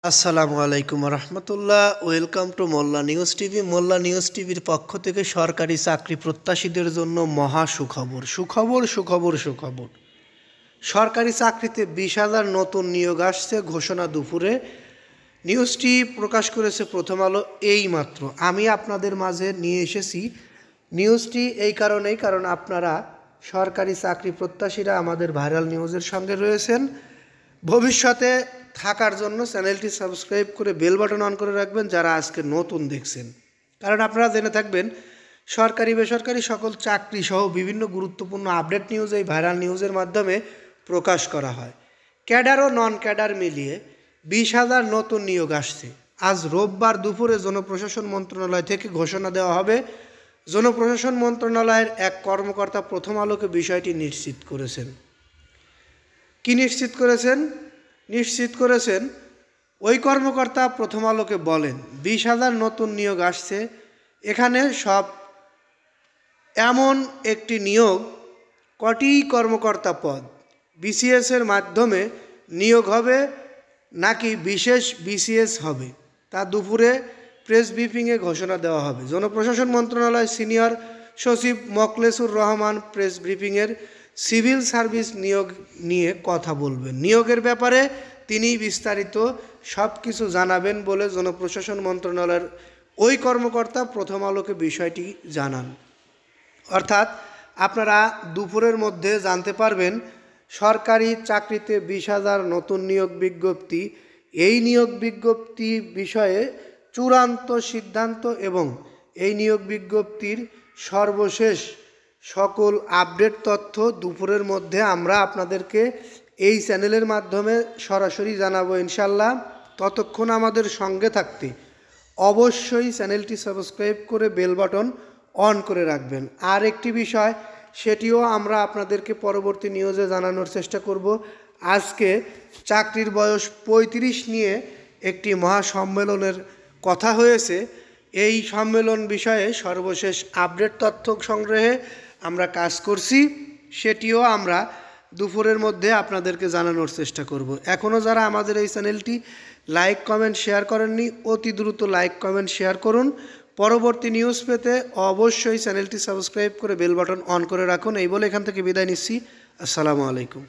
আসসালামু আলাইকুম রহমতুল্লাহ। Welcome to Molla news TV. Molla news টিভির পক্ষ থেকে সরকারি চাকরি প্রত্যাশীদের জন্য মহা সুখবর সুখবর সুখবর সুখবর। সরকারি চাকরিতে 20,000 নতুন নিয়োগ আসছে, ঘোষণা দুপুরে। নিউজটি প্রকাশ করেছে প্রথম আলো এইমাত্র। আমি আপনাদের মাঝে নিয়ে এসেছি নিউজটি এই কারণেই, কারণ আপনারা সরকারি চাকরি প্রত্যাশীরা আমাদের ভাইরাল নিউজের সঙ্গে রয়েছেন। ভবিষ্যতে থাকার জন্য চ্যানেলটি সাবস্ক্রাইব করে বেল বাটন অন করে রাখবেন যারা আজকে নতুন দেখছেন, কারণ আপনারা জেনে থাকবেন সরকারি বেসরকারি সকল চাকরি সহ বিভিন্ন গুরুত্বপূর্ণ আপডেট নিউজ এই ভাইরাল নিউজের মাধ্যমে প্রকাশ করা হয়। ক্যাডার ও নন ক্যাডার মিলিয়ে 20,000 নতুন নিয়োগ আসছে। আজ রোববার দুপুরে জনপ্রশাসন মন্ত্রণালয় থেকে ঘোষণা দেওয়া হবে। জনপ্রশাসন মন্ত্রণালয়ের এক কর্মকর্তা প্রথম আলোকে বিষয়টি নিশ্চিত করেছেন। কি নিশ্চিত করেছেন ওই কর্মকর্তা প্রথম আলোকে বলেন, 20,000 নতুন নিয়োগ আসছে। এখানে সব এমন একটি নিয়োগ, কটি কর্মকর্তা পদ, বিসিএসের মাধ্যমে নিয়োগ হবে নাকি বিশেষ বিসিএস হবে, তা দুপুরে প্রেস ব্রিফিংয়ে ঘোষণা দেওয়া হবে। জনপ্রশাসন মন্ত্রণালয়ের সিনিয়র সচিব মোখলেসুর রহমান প্রেস ব্রিফিংয়ের সিভিল সার্ভিস নিয়োগ নিয়ে কথা বলবেন। নিয়োগের ব্যাপারে তিনি বিস্তারিত সব কিছু জানাবেন বলে জনপ্রশাসন মন্ত্রণালয়ের ওই কর্মকর্তা প্রথম আলোকে বিষয়টি জানান। অর্থাৎ আপনারা দুপুরের মধ্যে জানতে পারবেন সরকারি চাকরিতে 20,000 নতুন নিয়োগ বিজ্ঞপ্তি। এই নিয়োগ বিজ্ঞপ্তি বিষয়ে চূড়ান্ত সিদ্ধান্ত এবং এই নিয়োগ বিজ্ঞপ্তির সর্বশেষ সকল আপডেট তথ্য দুপুরের মধ্যে আমরা আপনাদেরকে এই চ্যানেলের মাধ্যমে সরাসরি জানাবো ইনশাল্লাহ। ততক্ষণ আমাদের সঙ্গে থাকতে অবশ্যই চ্যানেলটি সাবস্ক্রাইব করে বেল বাটন অন করে রাখবেন। আর একটি বিষয়, সেটিও আমরা আপনাদেরকে পরবর্তী নিউজে জানানোর চেষ্টা করব। আজকে চাকরির বয়স 35 নিয়ে একটি মহাসম্মেলনের কথা হয়েছে। এই সম্মেলন বিষয়ে সর্বশেষ আপডেট তথ্য সংগ্রহে আমরা কাজ করছি, সেটিও আমরা দুপুরের মধ্যে আপনাদেরকে জানানোর চেষ্টা করব। এখনও যারা আমাদের এই চ্যানেলটি লাইক কমেন্ট শেয়ার করেননি, অতি দ্রুত লাইক কমেন্ট শেয়ার করুন। পরবর্তী নিউজ পেতে অবশ্যই চ্যানেলটি সাবস্ক্রাইব করে বেল বাটন অন করে রাখুন। এই বলে এখান থেকে বিদায় নিচ্ছি। আসসালামু আলাইকুম।